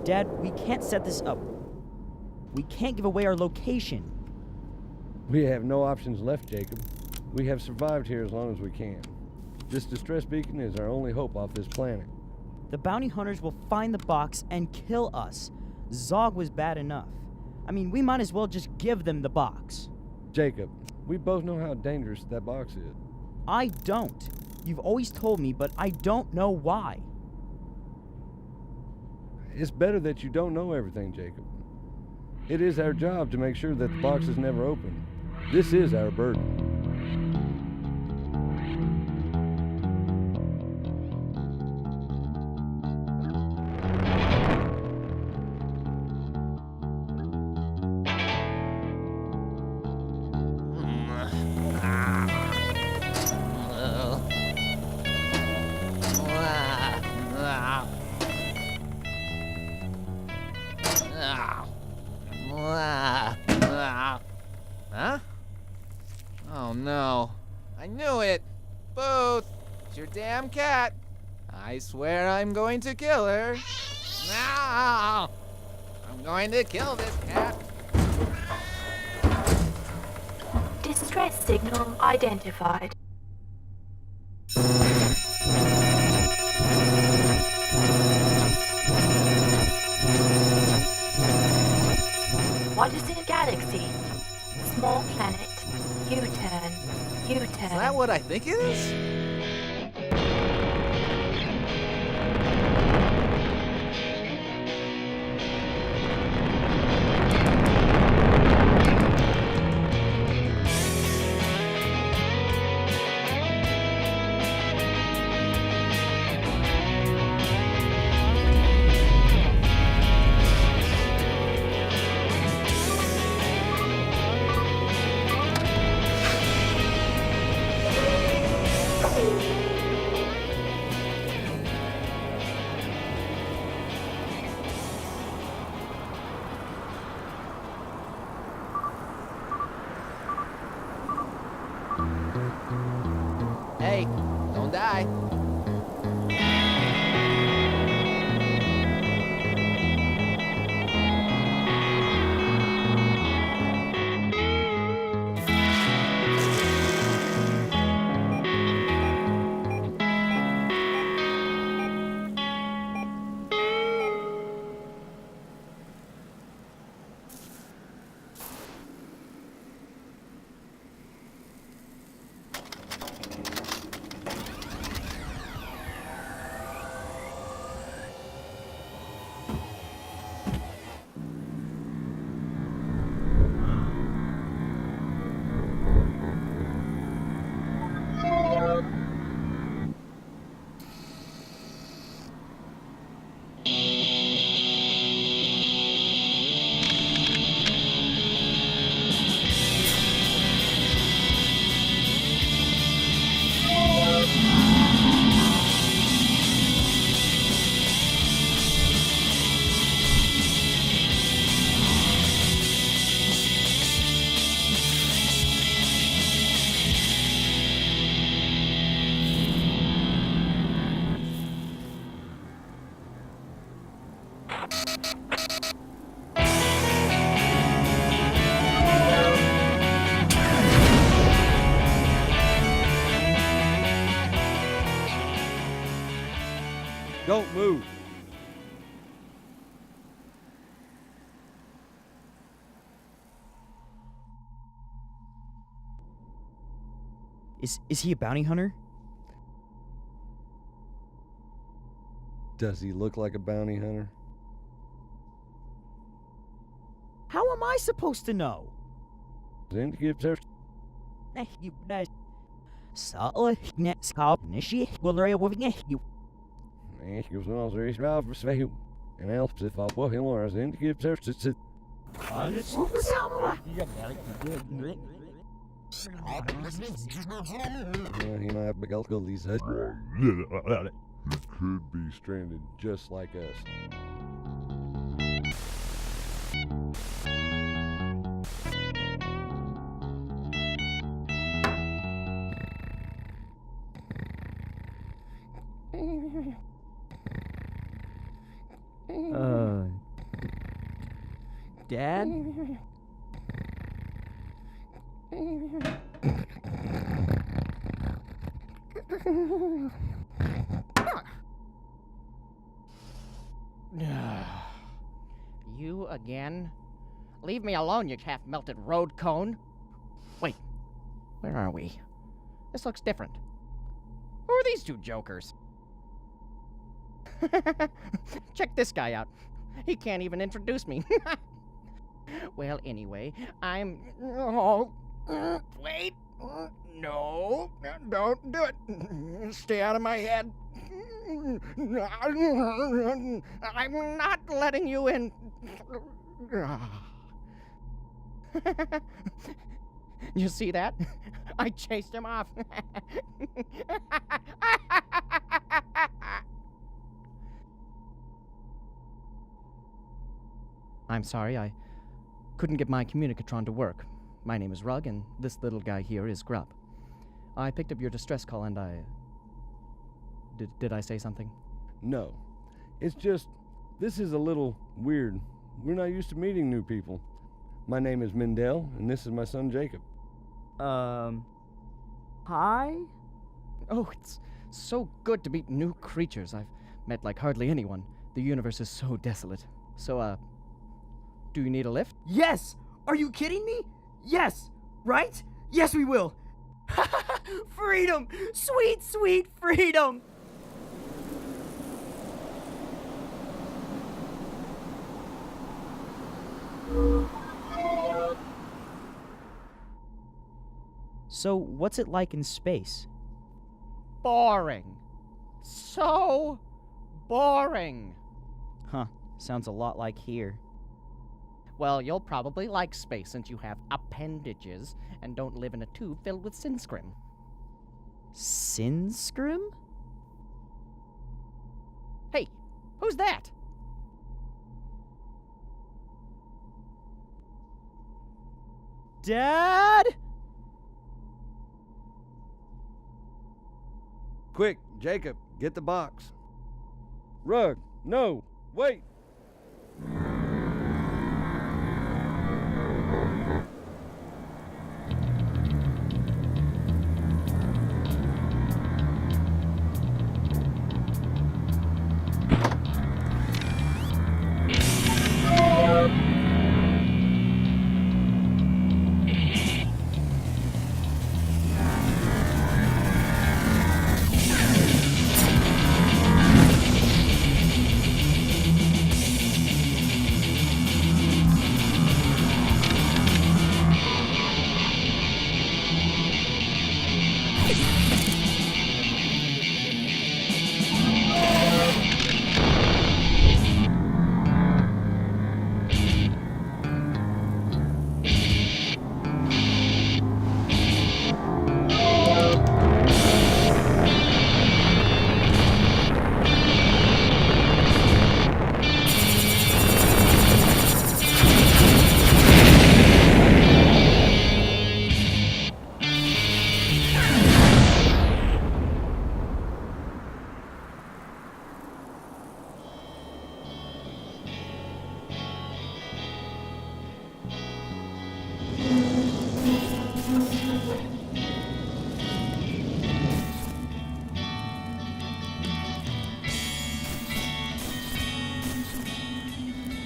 Dad, we can't set this up. We can't give away our location. We have no options left, Jacob. We have survived here as long as we can. This distress beacon is our only hope off this planet. The bounty hunters will find the box and kill us. Zog was bad enough. I mean, we might as well just give them the box. Jacob, we both know how dangerous that box is. I don't. You've always told me, but I don't know why. It's better that you don't know everything, Jacob. It is our job to make sure that the box is never opened. This is our burden. Huh? Oh no. I knew it. Booth, it's your damn cat. I swear I'm going to kill her. No! I'm going to kill this cat. Distress signal identified. What is in a galaxy? Small planet. U-turn. U-turn. Is that what I think it is? Hey, don't die. Don't move. Is he a bounty hunter? Does he look like a bounty hunter? How am I supposed to know? Then gives her and else if I was him or then gives her he might have big elk these head. He could be stranded just like us. Dad? You again? Leave me alone, you half-melted road cone. Wait, where are we? This looks different. Who are these two jokers? Check this guy out. He can't even introduce me. Well, anyway, I'm... Oh, wait. No, don't do it. Stay out of my head. I'm not letting you in. You see that? I chased him off. I'm sorry, I couldn't get my communicatron to work. My name is Rug, and this little guy here is Grub. I picked up your distress call, and I... Did I say something? No. It's just, this is a little weird. We're not used to meeting new people. My name is Mendel, and this is my son Jacob. Hi? Oh, it's so good to meet new creatures. I've met like hardly anyone. The universe is so desolate. So, do you need a lift? Yes! Are you kidding me? Yes! Right? Yes, we will! Freedom! Sweet, sweet freedom! So, what's it like in space? Boring. So boring. Huh, sounds a lot like here. Well, you'll probably like space since you have appendages and don't live in a tube filled with sin scrim. Sinscrim? Hey, who's that? Dad? Quick, Jacob, get the box. Rug, no, wait.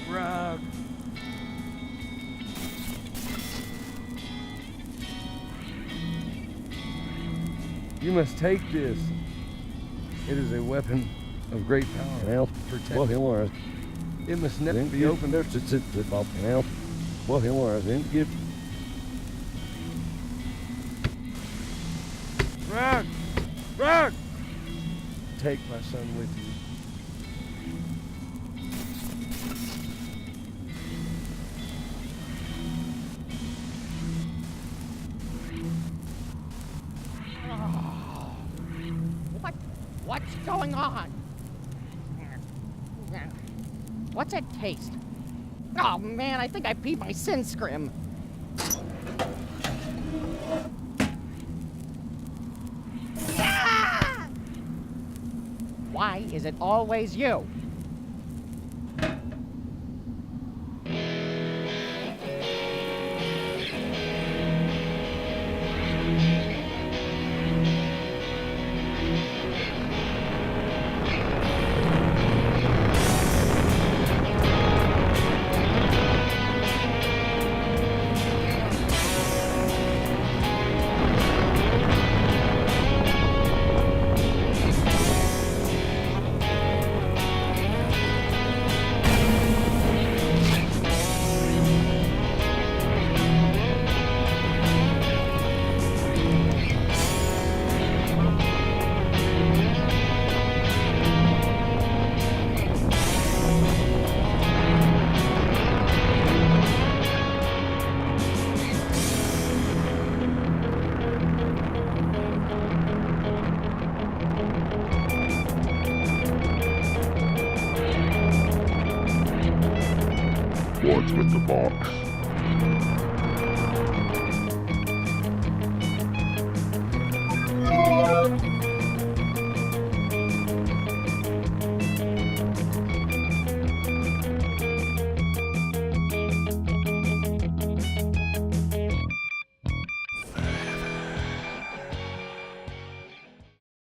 Rug. You must take this. It is a weapon of great power. Well, protect Hillary. It must never be opened. Well, Hillary, then give. Rug! Rug! Take my son with you. What's going on? What's that taste? Oh man, I think I peed my sin scrim. Ah! Why is it always you? What's with the box?